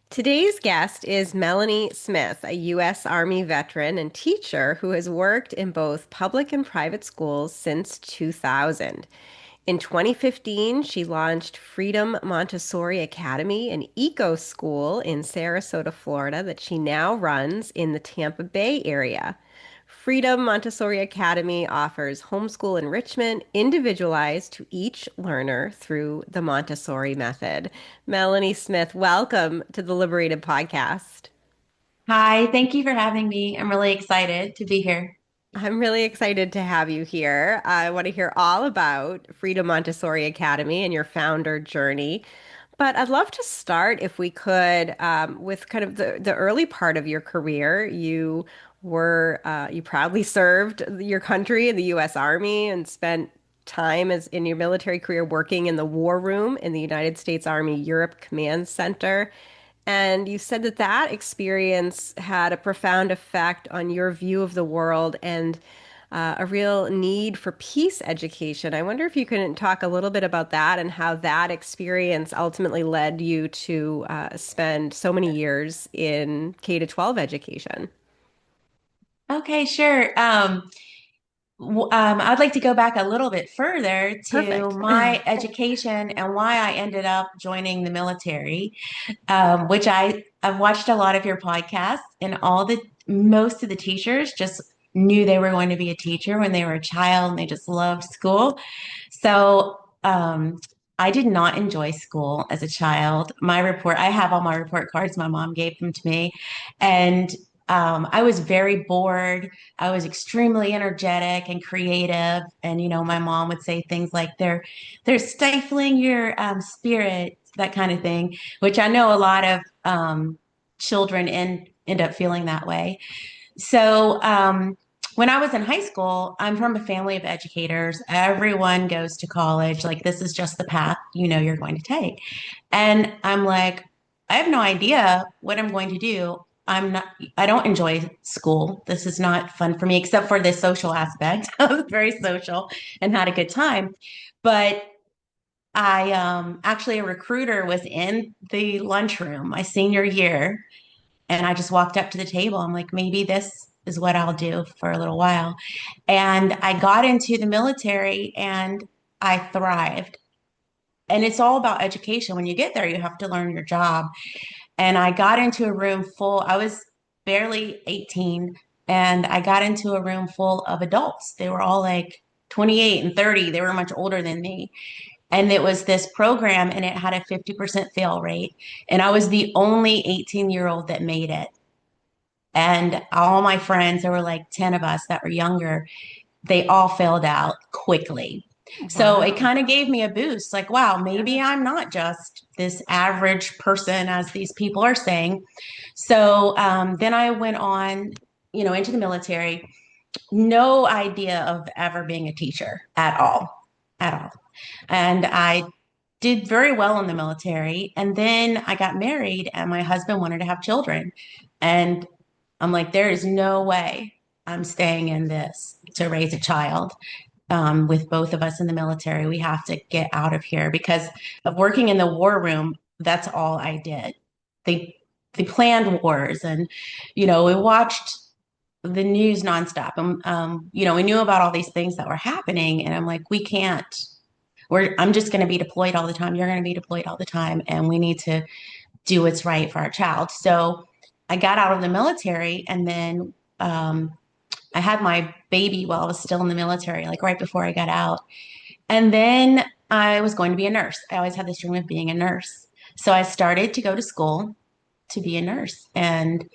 Today's guest is Melanie Smith, a U.S. Army veteran and teacher who has worked in both public and private schools since 2000. In 2015, she launched Freedom Montessori Academy, an eco school in Sarasota, Florida, that she now runs in the Tampa Bay area. Freedom Montessori Academy offers homeschool enrichment individualized to each learner through the Montessori method. Melanie Smith, welcome to the Liberated Podcast. Hi, thank you for having me. I'm really excited to be here. I'm really excited to have you here. I want to hear all about Freedom Montessori Academy and your founder journey. But I'd love to start, if we could, with kind of the early part of your career. You proudly served your country in the U.S. Army and spent time as in your military career working in the war room in the United States Army Europe Command Center. And you said that that experience had a profound effect on your view of the world and a real need for peace education. I wonder if you can talk a little bit about that and how that experience ultimately led you to spend so many years in K to 12 education. Okay, sure. I'd like to go back a little bit further to Perfect. my education and why I ended up joining the military, which I've watched a lot of your podcasts, and most of the teachers just knew they were going to be a teacher when they were a child and they just loved school. So, I did not enjoy school as a child. I have all my report cards. My mom gave them to me. And I was very bored. I was extremely energetic and creative. And, my mom would say things like, they're stifling your spirit, that kind of thing, which I know a lot of children end up feeling that way. So, when I was in high school, I'm from a family of educators. Everyone goes to college. Like, this is just the path you're going to take. And I'm like, I have no idea what I'm going to do. I don't enjoy school. This is not fun for me, except for the social aspect. I was very social and had a good time. But I actually, a recruiter was in the lunchroom my senior year, and I just walked up to the table. I'm like, maybe this is what I'll do for a little while. And I got into the military and I thrived. And it's all about education. When you get there, you have to learn your job. And I got into a room full, I was barely 18, and I got into a room full of adults. They were all like 28 and 30. They were much older than me. And it was this program, and it had a 50% fail rate. And I was the only 18-year-old that made it. And all my friends, there were like 10 of us that were younger, they all failed out quickly. So it Wow. kind of gave me a boost like, wow, maybe I'm not just this average person as these people are saying. So then I went on, into the military. No idea of ever being a teacher at all, at all. And I did very well in the military. And then I got married, and my husband wanted to have children. And I'm like, there is no way I'm staying in this to raise a child. With both of us in the military, we have to get out of here because of working in the war room. That's all I did. They they planned wars, and we watched the news nonstop. And we knew about all these things that were happening, and I'm like, we can't. I'm just going to be deployed all the time. You're going to be deployed all the time, and we need to do what's right for our child. So I got out of the military, and then I had my baby while I was still in the military, like right before I got out. And then I was going to be a nurse. I always had this dream of being a nurse. So I started to go to school to be a nurse. And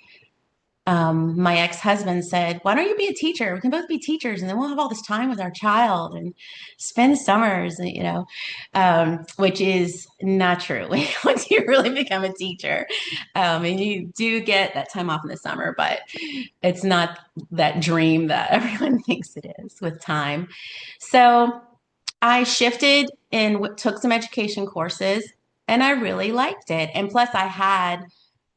my ex-husband said, why don't you be a teacher? We can both be teachers, and then we'll have all this time with our child and spend summers, which is not true once you really become a teacher. And you do get that time off in the summer, but it's not that dream that everyone thinks it is with time. So I shifted and took some education courses, and I really liked it. And plus, I had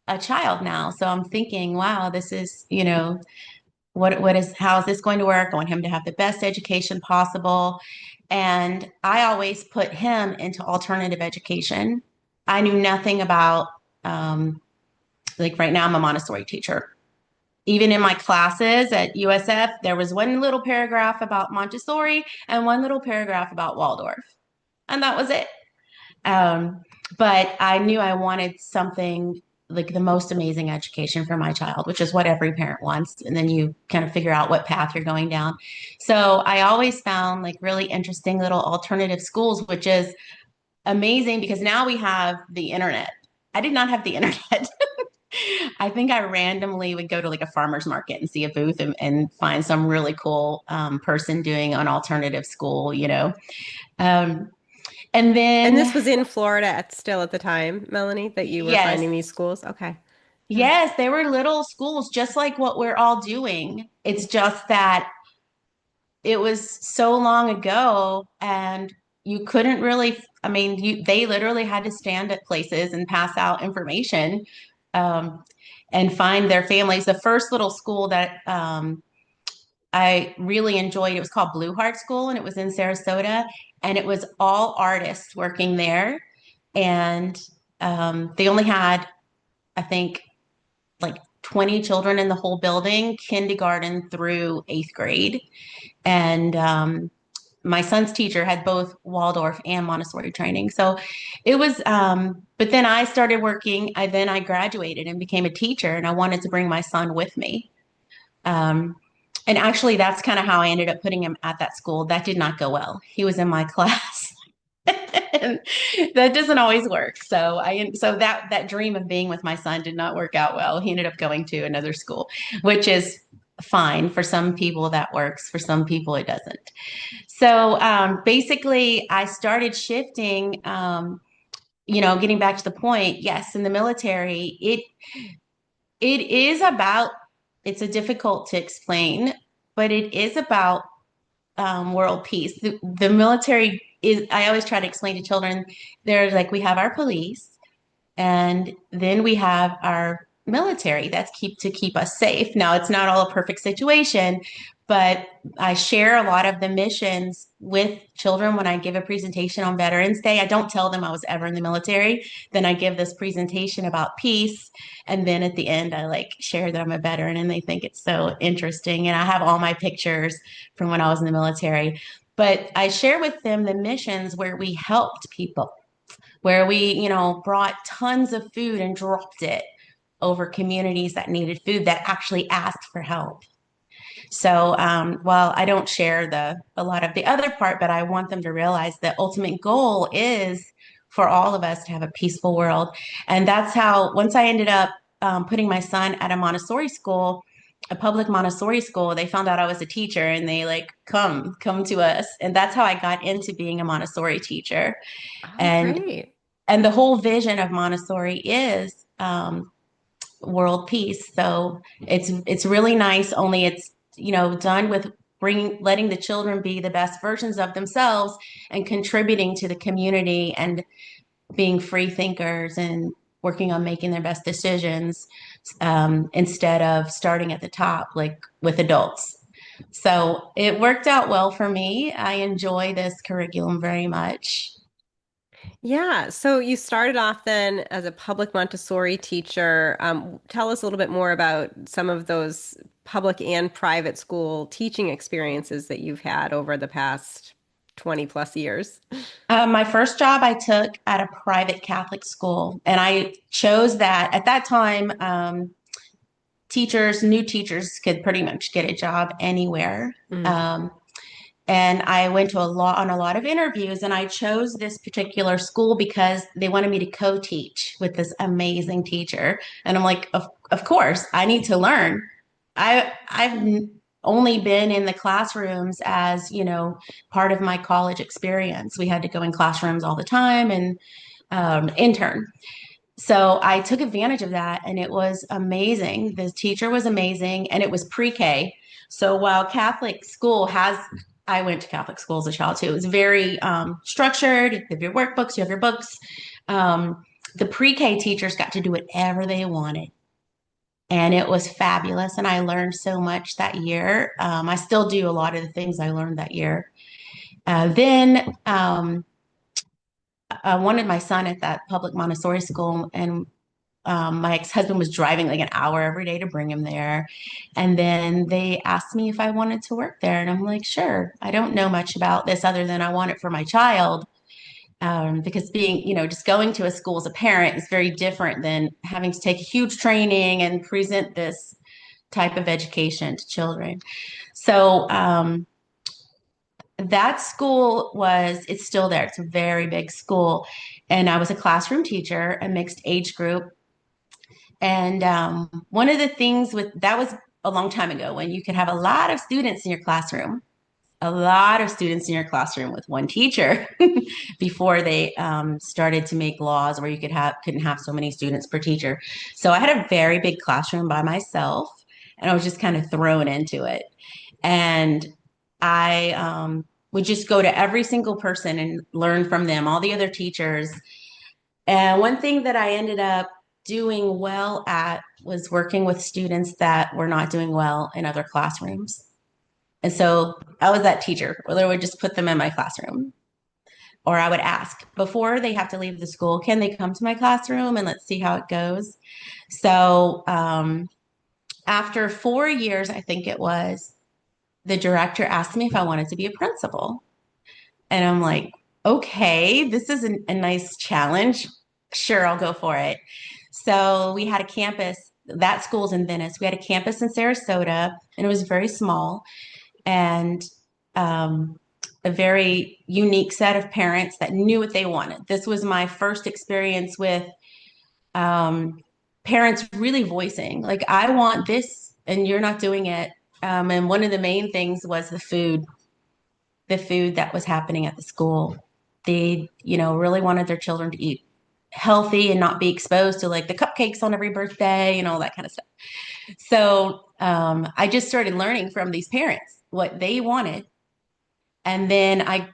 a child now. So I'm thinking, wow, this is, how is this going to work? I want him to have the best education possible. And I always put him into alternative education. I knew nothing about Like right now, I'm a Montessori teacher. Even in my classes at USF, there was one little paragraph about Montessori and one little paragraph about Waldorf, and that was it. Um, but I knew I wanted something like the most amazing education for my child, which is what every parent wants. And then you kind of figure out what path you're going down. So I always found like really interesting little alternative schools, which is amazing because now we have the internet. I did not have the internet. I think I randomly would go to like a farmer's market and see a booth and find some really cool person doing an alternative school, you know. Um, and And then this was in Florida still at the time, Melanie, that you were yes, finding these schools? Okay. Yeah. yes, they were little schools just like what we're all doing. It's just that it was so long ago and you couldn't really, I mean, they literally had to stand at places and pass out information um, and find their families. The first little school that I really enjoyed, it was called Blue Heart School and it was in Sarasota and it was all artists working there. And they only had, I think, like 20 children in the whole building, kindergarten through eighth grade. And my son's teacher had both Waldorf and Montessori training. So it was, but then I started working. I graduated and became a teacher, and I wanted to bring my son with me. Um, and actually, that's kind of how I ended up putting him at that school. That did not go well. He was in my class. And that doesn't always work. So that dream of being with my son did not work out well. He ended up going to another school, which is fine. For some people that works, for some people it doesn't. So basically I started shifting, getting back to the point. Yes, in the military, it is about, it's a difficult to explain, but it is about world peace. The military is, I always try to explain to children, there's like, we have our police and then we have our military that's keep us safe. Now, it's not all a perfect situation, but I share a lot of the missions with children when I give a presentation on Veterans Day. I don't tell them I was ever in the military. Then I give this presentation about peace. And then at the end, I like share that I'm a veteran and they think it's so interesting. And I have all my pictures from when I was in the military. But I share with them the missions where we helped people, where we, brought tons of food and dropped it over communities that needed food that actually asked for help. So, while I don't share a lot of the other part, but I want them to realize the ultimate goal is for all of us to have a peaceful world. And that's how, once I ended up putting my son at a Montessori school, a public Montessori school, they found out I was a teacher and they like, come to us. And that's how I got into being a Montessori teacher. Oh, And great. the whole vision of Montessori is world peace. So it's really nice. Only it's done with bringing letting the children be the best versions of themselves and contributing to the community and being free thinkers and working on making their best decisions instead of starting at the top like with adults. So it worked out well for me. I enjoy this curriculum very much. Yeah, so you started off then as a public Montessori teacher. Tell us a little bit more about some of those public and private school teaching experiences that you've had over the past 20 plus years. My first job I took at a private Catholic school, and I chose that at that time. New teachers could pretty much get a job anywhere. Mm. Um, and I went to a lot of interviews, and I chose this particular school because they wanted me to co-teach with this amazing teacher. And I'm like, of course, I need to learn. I've only been in the classrooms as, part of my college experience. We had to go in classrooms all the time and intern. So I took advantage of that and it was amazing. The teacher was amazing and it was pre-K. So while Catholic school has, I went to Catholic school as a child too. It was very structured. You have your workbooks, you have your books. Um, the pre-K teachers got to do whatever they wanted. And it was fabulous. And I learned so much that year. I still do a lot of the things I learned that year. Then I wanted my son at that public Montessori school, and my ex-husband was driving like an hour every day to bring him there. And then they asked me if I wanted to work there. And I'm like, sure. I don't know much about this other than I want it for my child. Because being, just going to a school as a parent is very different than having to take a huge training and present this type of education to children. So that school it's still there. It's a very big school. And I was a classroom teacher, a mixed age group. And one of the things that was a long time ago when you could have a lot of students in your classroom, a lot of students in your classroom with one teacher before they started to make laws where you couldn't have so many students per teacher. So I had a very big classroom by myself, and I was just kind of thrown into it. And I would just go to every single person and learn from them, all the other teachers. And one thing that I ended up doing well at was working with students that were not doing well in other classrooms. And so I was that teacher, whether I would just put them in my classroom or I would ask before they have to leave the school, can they come to my classroom and let's see how it goes? So after 4 years, I think it was, the director asked me if I wanted to be a principal. And I'm like, okay, this is a nice challenge. Sure, I'll go for it. So we had a campus, that school's in Venice. We had a campus in Sarasota, and it was very small. And um, a very unique set of parents that knew what they wanted. This was my first experience with um, parents really voicing, like, I want this, and you're not doing it. And one of the main things was the food that was happening at the school. They, really wanted their children to eat healthy and not be exposed to like the cupcakes on every birthday and all that kind of stuff. So I just started learning from these parents what they wanted. And then I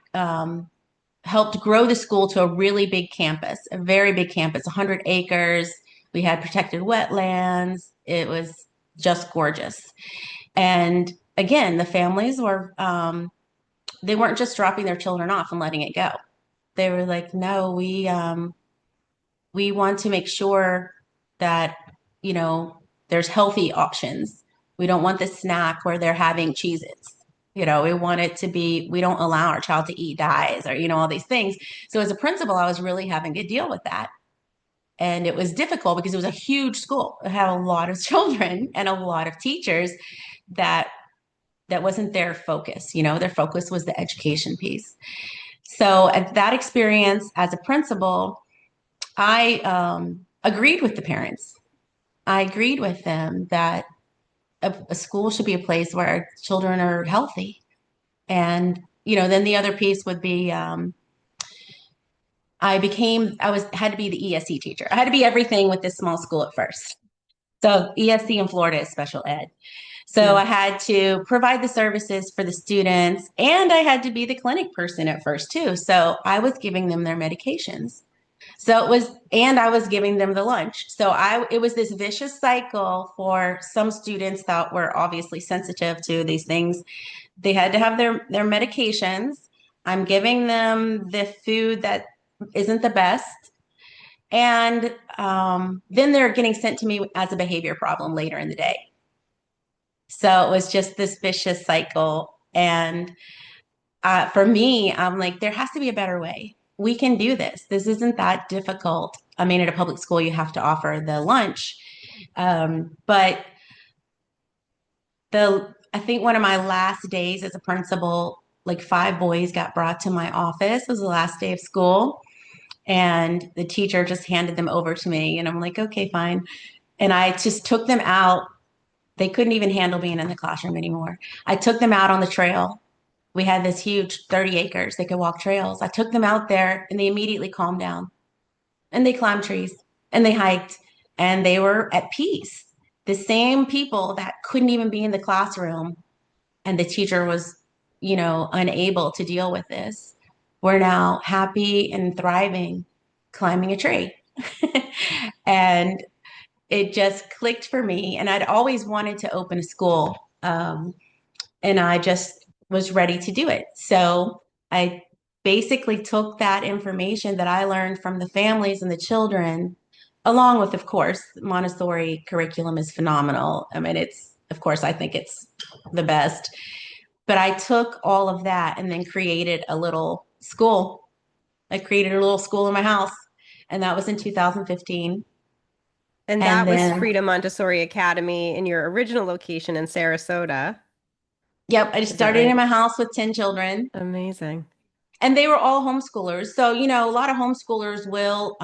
helped grow the school to a really big campus, a very big campus, 100 acres. We had protected wetlands. It was just gorgeous. And again, the families they weren't just dropping their children off and letting it go. They were like, no, we want to make sure that, there's healthy options. We don't want the snack where they're having Cheez-Its. We want it to be, we don't allow our child to eat dyes or, all these things. So as a principal, I was really having to deal with that. And it was difficult because it was a huge school. It had a lot of children and a lot of teachers that wasn't their focus. Their focus was the education piece. So at that experience as a principal, I agreed with the parents. I agreed with them that a school should be a place where children are healthy. And, then the other piece would be had to be the ESE teacher. I had to be everything with this small school at first. So ESE in Florida is special ed. So I had to provide the services for the students, and I had to be the clinic person at first too. So I was giving them their medications. And I was giving them the lunch. So it was this vicious cycle for some students that were obviously sensitive to these things. They had to have their medications. I'm giving them the food that isn't the best. And then they're getting sent to me as a behavior problem later in the day. So it was just this vicious cycle. And for me, I'm like, there has to be a better way. We can do this. This isn't that difficult. I mean, at a public school, you have to offer the lunch. But I think one of my last days as a principal, like 5 boys got brought to my office. It was the last day of school. And the teacher just handed them over to me. And I'm like, okay, fine. And I just took them out. They couldn't even handle being in the classroom anymore. I took them out on the trail. We had this huge 30 acres. They could walk trails. I took them out there and they immediately calmed down and they climbed trees and they hiked and they were at peace. The same people that couldn't even be in the classroom and the teacher was, unable to deal with this were now happy and thriving, climbing a tree. And it just clicked for me. And I'd always wanted to open a school. And I just was ready to do it. So I basically took that information that I learned from the families and the children along with, of course, Montessori curriculum is phenomenal. I mean, of course, I think it's the best. But I took all of that and then created a little school. I created a little school in my house, and that was in 2015. And And that was then, Freedom Montessori Academy in your original location in Sarasota. yep, I just Is that started in right? my house with 10 children, Amazing. and they were all homeschoolers. So, a lot of homeschoolers will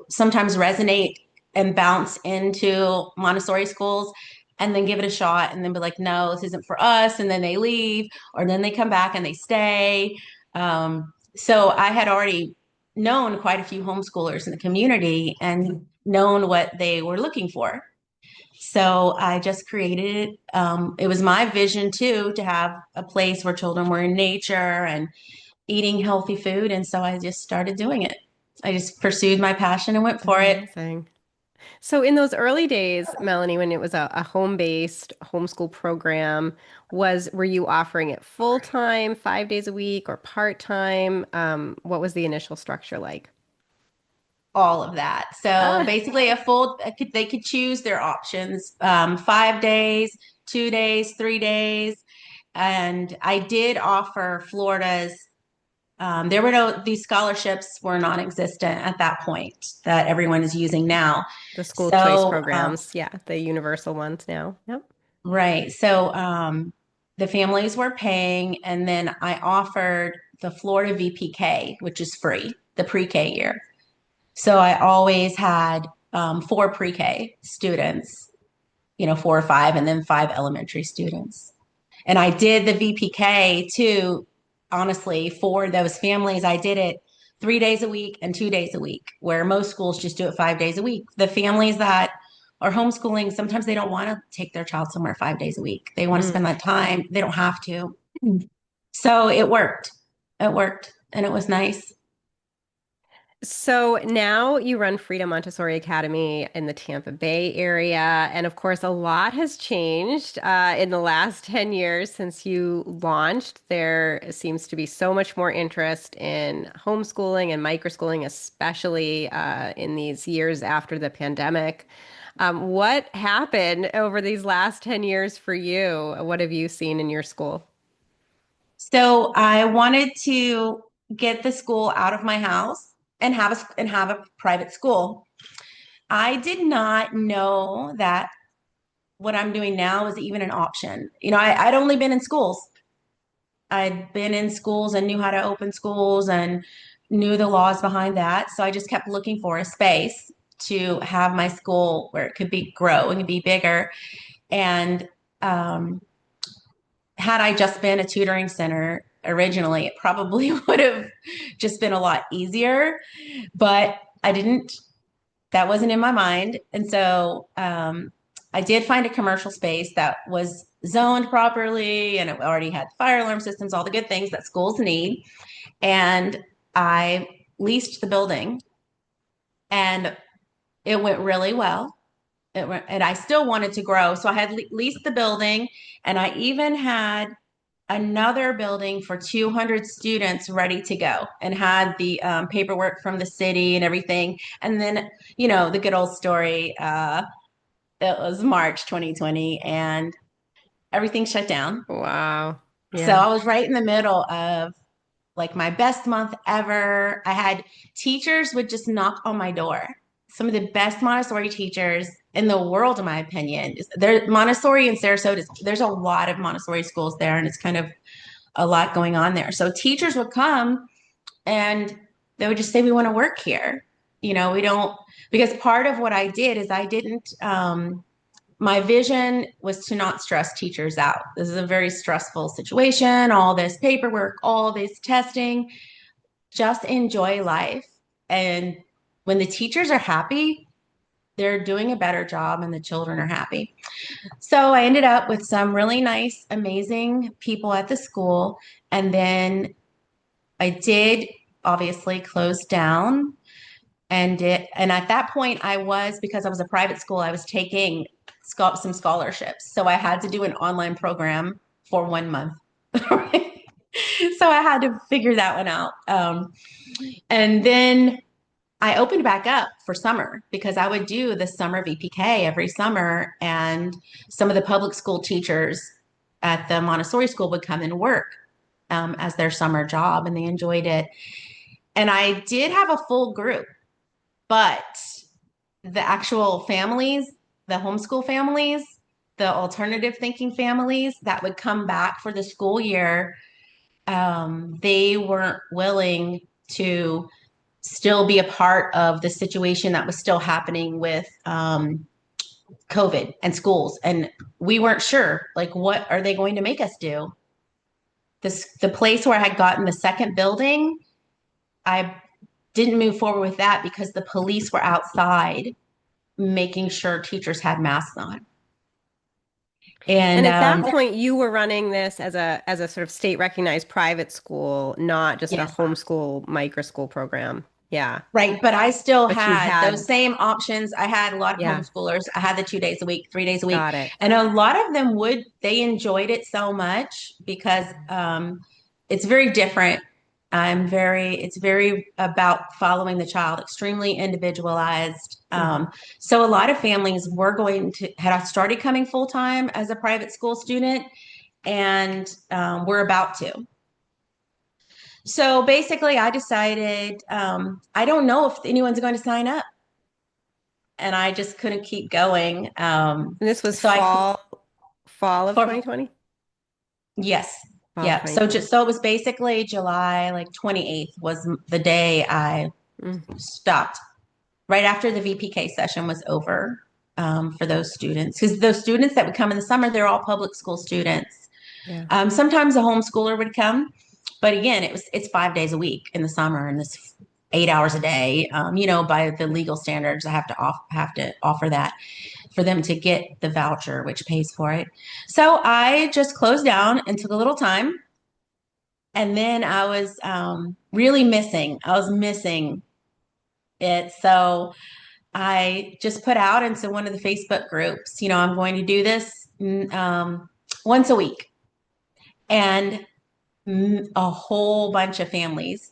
sometimes resonate and bounce into Montessori schools and then give it a shot and then be like, no, this isn't for us. And then they leave, or then they come back and they stay. So I had already known quite a few homeschoolers in the community and known what they were looking for. So I just created it. It was my vision too to have a place where children were in nature and eating healthy food. And so I just started doing it. I just pursued my passion and went for it. Amazing. So in those early days, Melanie, when it was a home-based homeschool program, were you offering it full time, 5 days a week, or part time? What was the initial structure like? All of that. So Ah, basically, they could choose their options: 5 days, 2 days, 3 days, and I did offer Florida's. There were no these scholarships were non-existent at that point that everyone is using now. the school choice So programs, yeah, the universal ones now. Yep. right, so the families were paying, and then I offered the Florida VPK, which is free, the pre-K year. So I always had four pre-K students, four or five, and then five elementary students. And I did the VPK too, honestly, for those families. I did it 3 days a week and 2 days a week, where most schools just do it 5 days a week. The families that are homeschooling, sometimes they don't want to take their child somewhere 5 days a week. They want to spend Mm. that time. They don't have to. So it worked. It worked. And it was nice. So now you run Freedom Montessori Academy in the Tampa Bay area. And of course, a lot has changed in the last 10 years since you launched. There seems to be so much more interest in homeschooling and microschooling, especially in these years after the pandemic. What happened over these last 10 years for you? What have you seen in your school? So I wanted to get the school out of my house and have a private school. I did not know that what I'm doing now was even an option. I'd only been in schools. I'd been in schools and knew how to open schools and knew the laws behind that. So I just kept looking for a space to have my school where it could be grow and be bigger. And um, had I just been a tutoring center originally, it probably would have just been a lot easier. But I didn't, that wasn't in my mind. And so I did find a commercial space that was zoned properly and it already had fire alarm systems, all the good things that schools need. And I leased the building and it went really well. And I still wanted to grow. So I had leased the building and I even had another building for 200 students ready to go and had the paperwork from the city and everything. And then, the good old story, it was March 2020 and everything shut down. Wow. So Yeah. I was right in the middle of like my best month ever. I had teachers would just knock on my door. Some of the best Montessori teachers in the world, in my opinion. There, Montessori in Sarasota, there's a lot of Montessori schools there, and it's kind of a lot going on there. So teachers would come and they would just say, "We want to work here." We don't, because part of what I did is I didn't, my vision was to not stress teachers out. This is a very stressful situation, all this paperwork, all this testing. Just enjoy life. And when the teachers are happy, they're doing a better job and the children are happy. So I ended up with some really nice, amazing people at the school. And then I did obviously close down and at that point I was, because I was a private school, I was taking some scholarships. So I had to do an online program for 1 month. So I had to figure that one out. And then I opened back up for summer because I would do the summer VPK every summer, and some of the public school teachers at the Montessori school would come and work as their summer job, and they enjoyed it. And I did have a full group, but the actual families, the homeschool families, the alternative thinking families that would come back for the school year, they weren't willing to still be a part of the situation that was still happening with COVID and schools. And we weren't sure, like, what are they going to make us do? The place where I had gotten the second building, I didn't move forward with that because the police were outside making sure teachers had masks on. And And at that point, you were running this as a sort of state recognized private school, not just a yes, homeschool microschool program. Yeah. right. But I still But you had those had, same options. I had a lot of yeah, homeschoolers. I had the 2 days a week, 3 days a week. got it. And a lot of them they enjoyed it so much because it's very different. It's very about following the child, extremely individualized. Hmm. So a lot of families had started coming full time as a private school student, and we're about to. So basically, I decided I don't know if anyone's going to sign up, and I just couldn't keep going. And this was So I, fall of for 2020? yes, Fall of yeah. So 2020. just so it was basically July like 28th was the day I Mm, stopped. Right after the VPK session was over for those students, because those students that would come in the summer, they're all public school students. yeah. Sometimes a homeschooler would come, but again, it's 5 days a week in the summer, and this 8 hours a day. By the Yeah. legal standards, I have to offer that for them to get the voucher, which pays for it. So I just closed down and took a little time, and then I was really missing. I was missing it, so I just put out into one of the Facebook groups. I'm going to do this once a week, and a whole bunch of families.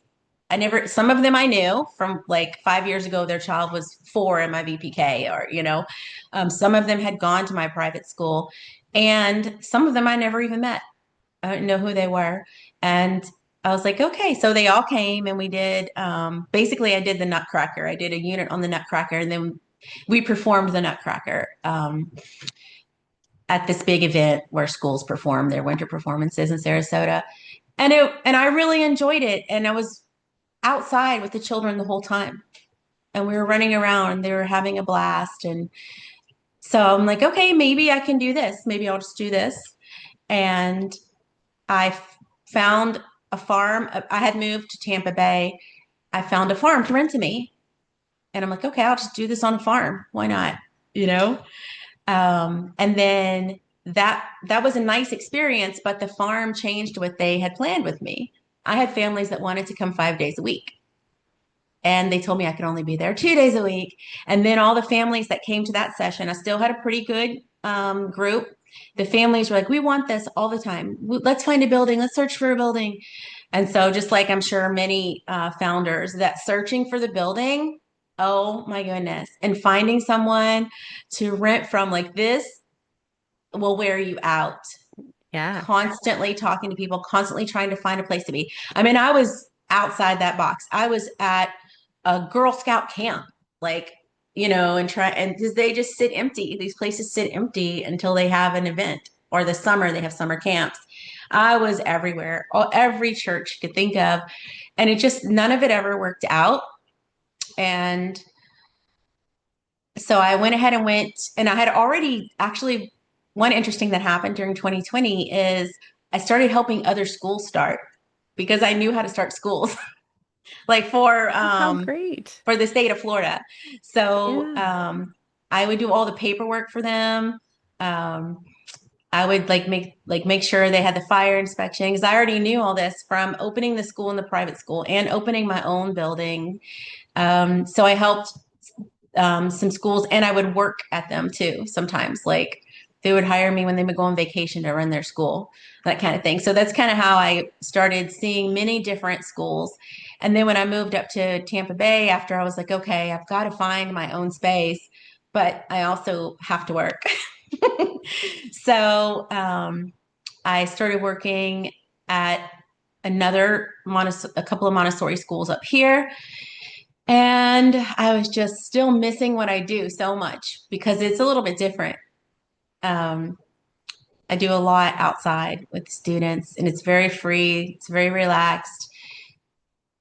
Some of them I knew from like 5 years ago, their child was four in my VPK, or, some of them had gone to my private school, and some of them I never even met. I didn't know who they were. And I was like, okay. So they all came, and we did, basically, I did the Nutcracker. I did a unit on the Nutcracker, and then we performed the Nutcracker at this big event where schools perform their winter performances in Sarasota. And I really enjoyed it. And I was outside with the children the whole time. And we were running around. They were having a blast. And so I'm like, okay, maybe I can do this. Maybe I'll just do this. And found a farm. I had moved to Tampa Bay. I found a farm to rent to me. And I'm like, okay, I'll just do this on a farm. Why not? You know? And then that was a nice experience, but the farm changed what they had planned with me. I had families that wanted to come 5 days a week, and they told me I could only be there 2 days a week. And then all the families that came to that session, I still had a pretty good group. The families were like, we want this all the time. Let's find a building. Let's search for a building. And so, just like I'm sure many founders, that searching for the building, oh my goodness, and finding someone to rent from like this will wear you out. Yeah. Constantly talking to people, constantly trying to find a place to be. I mean, I was outside that box. I was at a Girl Scout camp, like, and because they just sit empty. These places sit empty until they have an event, or the summer they have summer camps. I was everywhere, every church you could think of, and none of it ever worked out. And so I went ahead and and I had already actually, one interesting that happened during 2020 is I started helping other schools start because I knew how to start schools, like Oh, how great. for the state of Florida. So Yeah. I would do all the paperwork for them. Um, I would make sure they had the fire inspection, because I already knew all this from opening the school in the private school and opening my own building. So I helped some schools, and I would work at them too sometimes. Like, they would hire me when they would go on vacation to run their school, that kind of thing. So that's kind of how I started seeing many different schools. And then when I moved up to Tampa Bay, after I was like, okay, I've got to find my own space, but I also have to work. So I started working at a couple of Montessori schools up here. And I was just still missing what I do so much because it's a little bit different. Um, I do a lot outside with students and it's very free, it's very relaxed.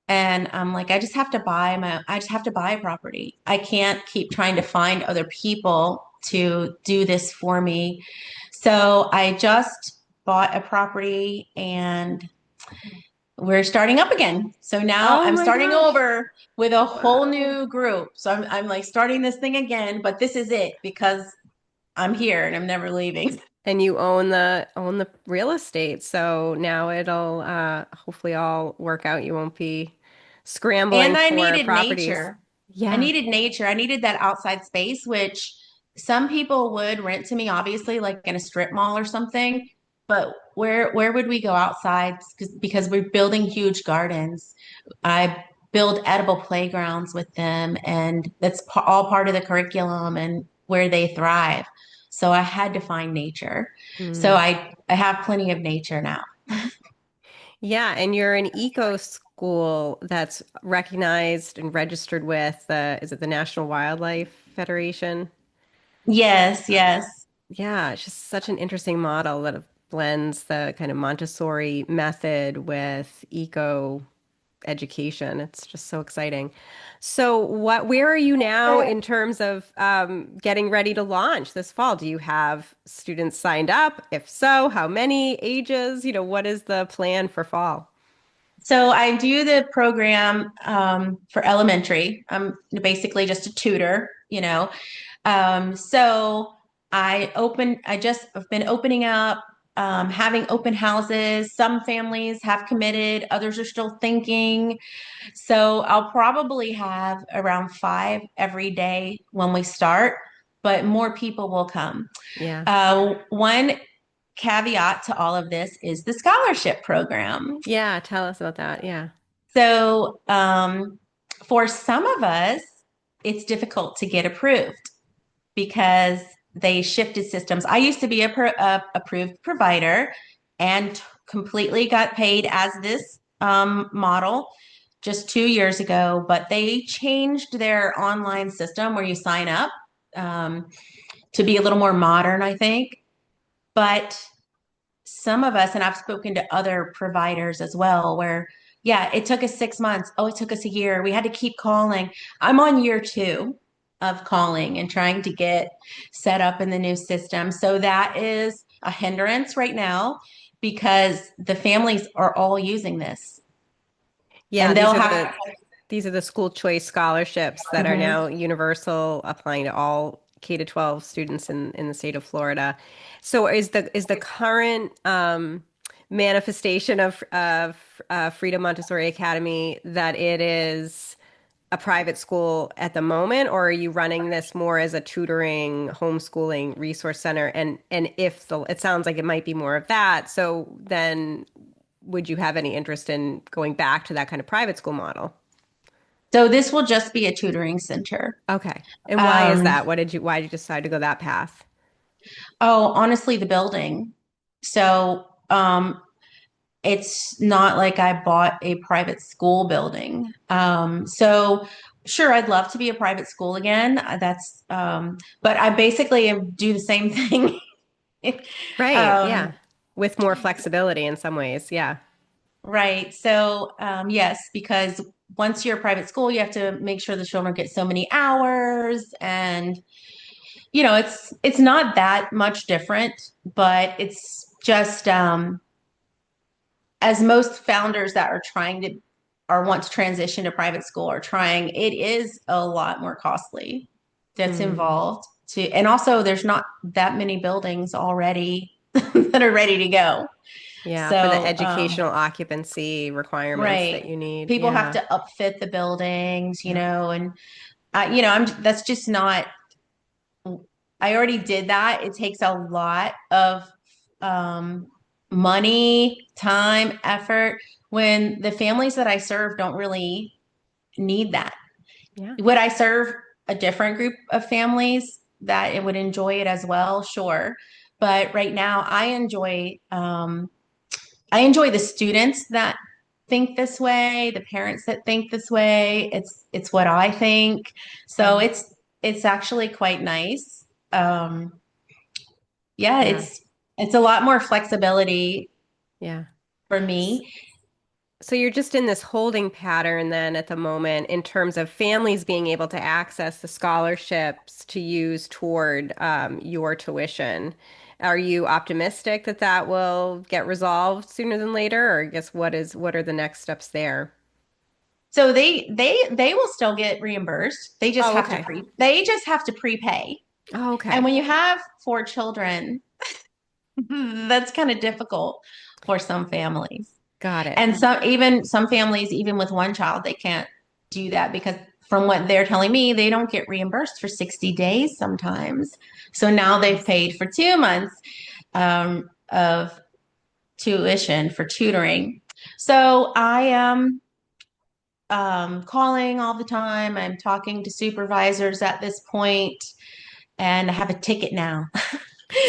And I'm like, I just have to buy a property. I can't keep trying to find other people to do this for me. So I just bought a property and we're starting up again. So now Oh I'm my starting gosh. over with a whole Wow. new group. So I'm like starting this thing again, but this is it because I'm here and I'm never leaving. And you own the real estate, so now it'll hopefully all work out. You won't be scrambling And I for needed properties. nature. I Yeah. needed nature. I needed that outside space, which some people would rent to me, obviously, like in a strip mall or something. But where would we go outside? Because we're building huge gardens. I build edible playgrounds with them, and that's all part of the curriculum and where they thrive. So I had to find nature. So Mm. I have plenty of nature now. Yeah, and you're an eco school that's recognized and registered with is it the National Wildlife Federation? Yes, yes. Yeah, it's just such an interesting model that blends the kind of Montessori method with eco education. It's just so exciting. So where are you now in terms of getting ready to launch this fall? Do you have students signed up? If so, how many ages? What is the plan for fall? So I do the program for elementary. I'm basically just a tutor, you know. So I just have been opening up, having open houses. Some families have committed, others are still thinking. So I'll probably have around 5 every day when we start, but more people will come. Yeah. One caveat to all of this is the scholarship program. Yeah, tell us about that. Yeah. So, for some of us, it's difficult to get approved because they shifted systems. I used to be a approved provider and completely got paid as this model just 2 years ago, but they changed their online system where you sign up um, to be a little more modern, I think. But some of us, and I've spoken to other providers as well, where, yeah, it took us 6 months. Oh, it took us a year. We had to keep calling. I'm on year two of calling and trying to get set up in the new system. So that is a hindrance right now because the families are all using this Yeah, and these they'll are have. the school choice scholarships that are Mhm. now universal, applying to all K to 12 students in the state of Florida. So is the current manifestation of Freedom Montessori Academy that it is a private school at the moment, or are you running this more as a tutoring, homeschooling resource center? And if it sounds like it might be more of that, so then would you have any interest in going back to that kind of private school model? So this will just be a tutoring center. Okay. And why is Um, that? Why did you decide to go that path? oh, honestly, the building. So it's not like I bought a private school building. So sure, I'd love to be a private school again. But I basically do the same thing. Right. um, Yeah. With more flexibility in some ways. Yeah. right. So yes, because once you're a private school, you have to make sure the children get so many hours, and it's not that much different, but it's just as most founders that are trying to or want to transition to private school are trying, it is a lot more costly that's Mm. involved to, and also there's not that many buildings already that are ready to go. Yeah. For the So, educational occupancy requirements that right. you need. People have Yeah. to upfit the buildings, Yeah. and that's just not, I already did that. It takes a lot of um, money, time, effort. when the families that I serve don't really need that. Yeah. Would I serve a different group of families that it would enjoy it as well? Sure. But right now I enjoy the students that think this way, the parents that think this way. It's what I think. So Yeah. it's actually quite nice. Um, yeah, Yeah. it's a lot more flexibility Yeah. for S- me. So you're just in this holding pattern then at the moment in terms of families being able to access the scholarships to use toward your tuition. Are you optimistic that that will get resolved sooner than later, or I guess what are the next steps there? So they will still get reimbursed. Oh, okay. They just have to prepay. Oh, And okay. when you have four children, that's kind of difficult for some families. Got it. And some families, even with one child, they can't do that because from what they're telling me, they don't get reimbursed for 60 days sometimes. So now I they've see. paid for 2 months of tuition for tutoring. So I am calling all the time. I'm talking to supervisors at this point, and I have a ticket now.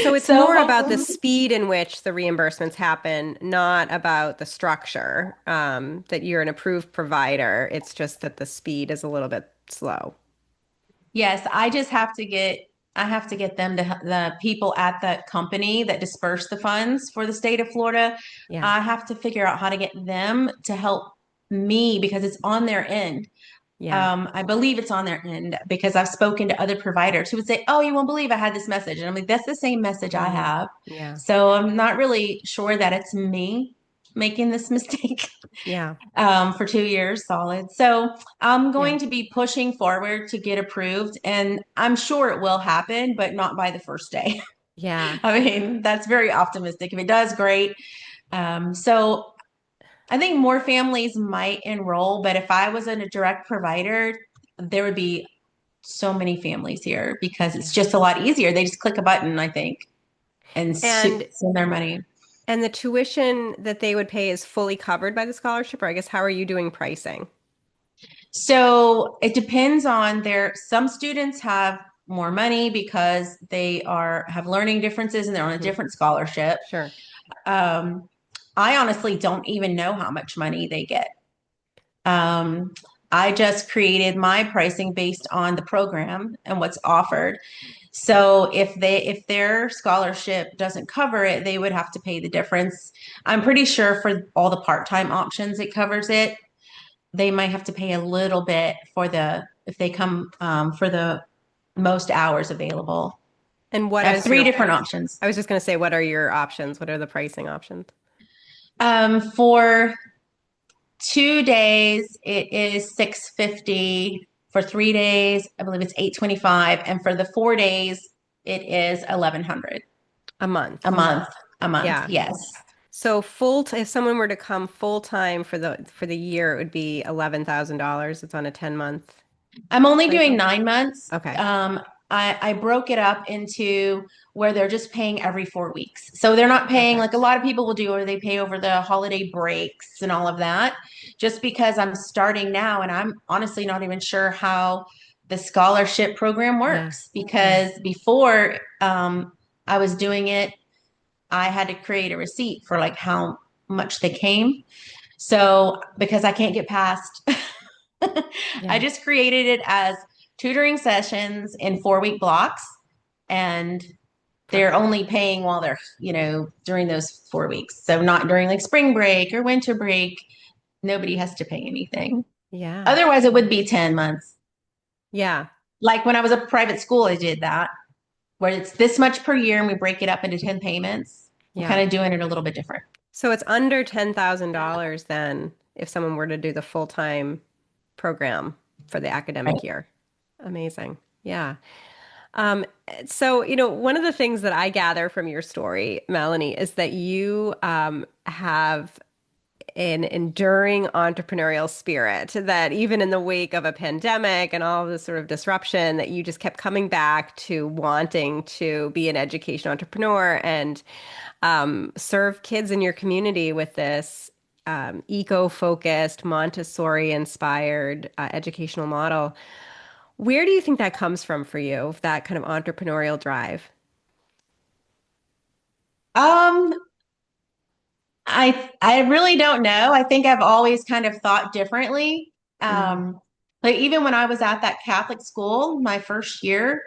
So it's So more about the hopefully, speed in which the reimbursements happen, not about the structure, that you're an approved provider. It's just that the speed is a little bit slow. yes, I have to get them to the people at the company that disperse the funds for the state of Florida. Yeah. I have to figure out how to get them to help me because it's on their end. Yeah. I believe it's on their end because I've spoken to other providers who would say, "Oh, you won't believe I had this message," and I'm like, "That's the same message I Mm, have." yeah. So I'm not really sure that it's me making this mistake. Yeah. For 2 years solid. So I'm Yeah. going to be pushing forward to get approved, and I'm sure it will happen, but not by the first day. Yeah. I mean, that's very optimistic. If it does, great. So I think more families might enroll, but if I was in a direct provider, there would be so many families here because it's Yeah. just a lot easier. They just click a button, I think, and And send their money. and the tuition that they would pay is fully covered by the scholarship, or I guess how are you doing pricing? So it depends on some students have more money because they are have learning differences and they're on a Hmm. different scholarship. Sure. Um, I honestly don't even know how much money they get. Um, I just created my pricing based on the program and what's offered. So if their scholarship doesn't cover it, they would have to pay the difference. I'm pretty sure for all the part-time options it covers it. They might have to pay a little bit for the if they come for the most hours available. And what I have is three your, different options. I was just going to say, what are your options? What are the pricing options? For 2 days, it is 650. For 3 days, I believe it's 825, and for the 4 days, it is 1100 A month. a month. A month, Yeah. yes. So if someone were to come full time for the year, it would be $11,000. It's on a 10-month I'm only doing cycle. 9 months. Okay. I broke it up into where they're just paying every 4 weeks. So they're not paying like a Perfect. lot of people will do, or they pay over the holiday breaks and all of that. Just because I'm starting now and I'm honestly not even sure how the scholarship program Yeah. works Yeah. because before I was doing it, I had to create a receipt for like how much they came. So because I can't get past I Yeah. just created it as tutoring sessions in 4 week blocks, and they're Perfect. only paying while they're, during those 4 weeks. So not during like spring break or winter break. Nobody has to pay anything. Yeah. Otherwise, it would be 10 months. Yeah. Like when I was a private school, I did that where it's this much per year and we break it up into 10 payments. I'm kind Yeah. of doing it a little bit different. So it's under $10,000 then if someone were to do the full-time program for the Right. academic year. Amazing. Yeah. Um, so, one of the things that I gather from your story, Melanie, is that you have an enduring entrepreneurial spirit that even in the wake of a pandemic and all this sort of disruption, that you just kept coming back to wanting to be an education entrepreneur and serve kids in your community with this eco-focused, Montessori-inspired educational model. Where do you think that comes from for you, that kind of entrepreneurial drive? Um, I really don't know. I think I've always kind of thought differently. Mm, Like even when I was at that Catholic school, my first year,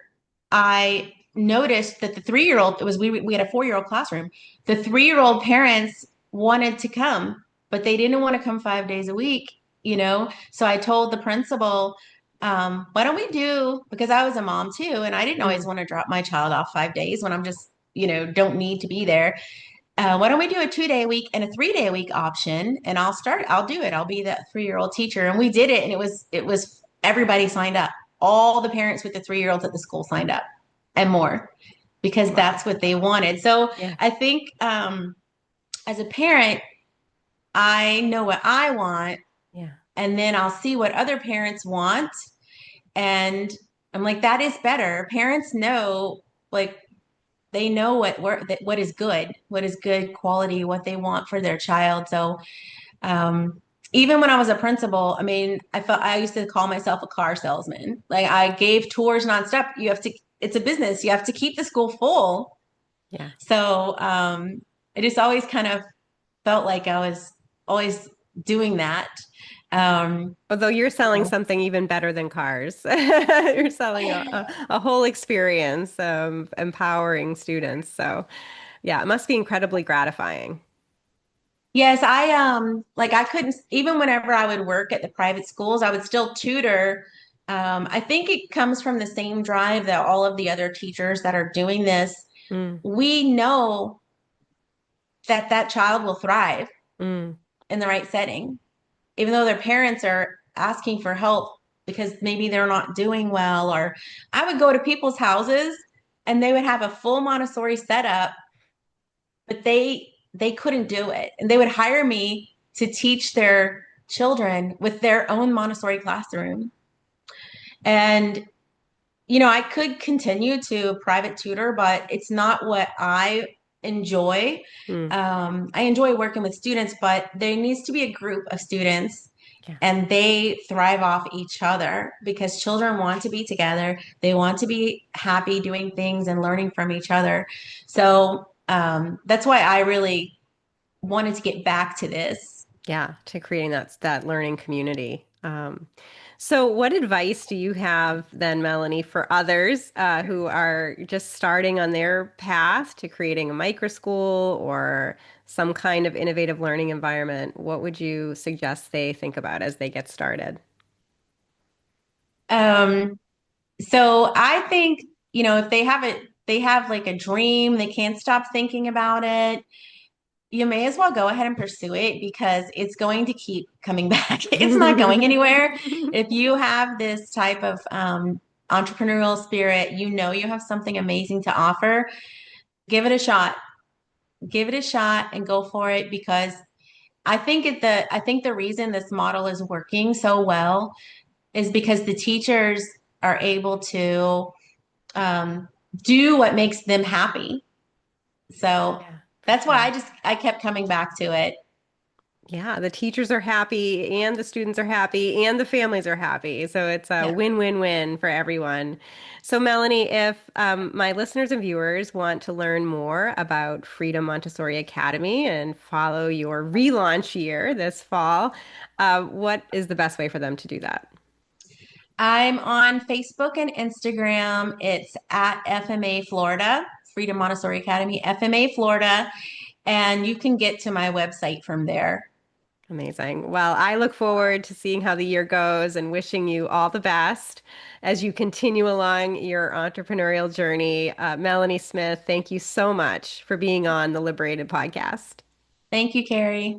I noticed that the 3-year-old, it was we had a 4-year-old classroom. The 3-year-old parents wanted to come, but they didn't want to come 5 days a week, you know? So I told the principal, why don't we do, because I was a mom too, and I didn't always mm, want to drop my child off 5 days when I'm just, don't need to be there. Why don't we do a 2-day a week and a 3-day a week option? And I'll do it. I'll be that 3-year-old teacher. And we did it. And it was, everybody signed up. All the parents with the 3-year-olds at the school signed up and more because wow. that's what they wanted. So Yeah. I think, as a parent, I know what I want, Yeah. and then I'll see what other parents want. And I'm like, that is better. Parents know, like, they know what is good quality, what they want for their child. So even when I was a principal, I mean, I used to call myself a car salesman. Like I gave tours nonstop. It's a business. You have to keep the school full. Yeah. So I just always kind of felt like I was always doing that. Um, Although you're selling so something even better than cars. You're selling a whole experience, empowering students. So, yeah, it must be incredibly gratifying. yes, I couldn't, even whenever I would work at the private schools, I would still tutor. I think it comes from the same drive that all of the other teachers that are doing this, Mm, we know that that child will thrive mm, in the right setting, even though their parents are asking for help because maybe they're not doing well. Or I would go to people's houses and they would have a full Montessori setup, but they couldn't do it. And they would hire me to teach their children with their own Montessori classroom. And I could continue to private tutor, but it's not what I enjoy. mm. I enjoy working with students, but there needs to be a group of students Yeah. and they thrive off each other because children want to be together. They want to be happy doing things and learning from each other. So that's why I really wanted to get back to this. Yeah, to creating that learning community. So what advice do you have then, Melanie, for others who are just starting on their path to creating a microschool or some kind of innovative learning environment? What would you suggest they think about as they get started? Um, so I think, if they have like a dream, they can't stop thinking about it. You may as well go ahead and pursue it because it's going to keep coming back. It's not going anywhere. If you have this type of entrepreneurial spirit, you have something amazing to offer, give it a shot. Give it a shot and go for it because I think the reason this model is working so well is because the teachers are able to um, do what makes them happy. So Yeah, for that's why sure. I kept coming back to it. Yeah, the teachers are happy and the students are happy and the families are happy. So it's a Yeah. win-win-win for everyone. So Melanie, if my listeners and viewers want to learn more about Freedom Montessori Academy and follow your relaunch year this fall, what is the best way for them to do that? I'm on Facebook and Instagram. It's at FMA Florida, Freedom Montessori Academy, FMA Florida, and you can get to my website from there. Amazing. Well, I look forward to seeing how the year goes and wishing you all the best as you continue along your entrepreneurial journey. Melanie Smith, thank you so much for being on the Liberated podcast. Thank you, Kerry.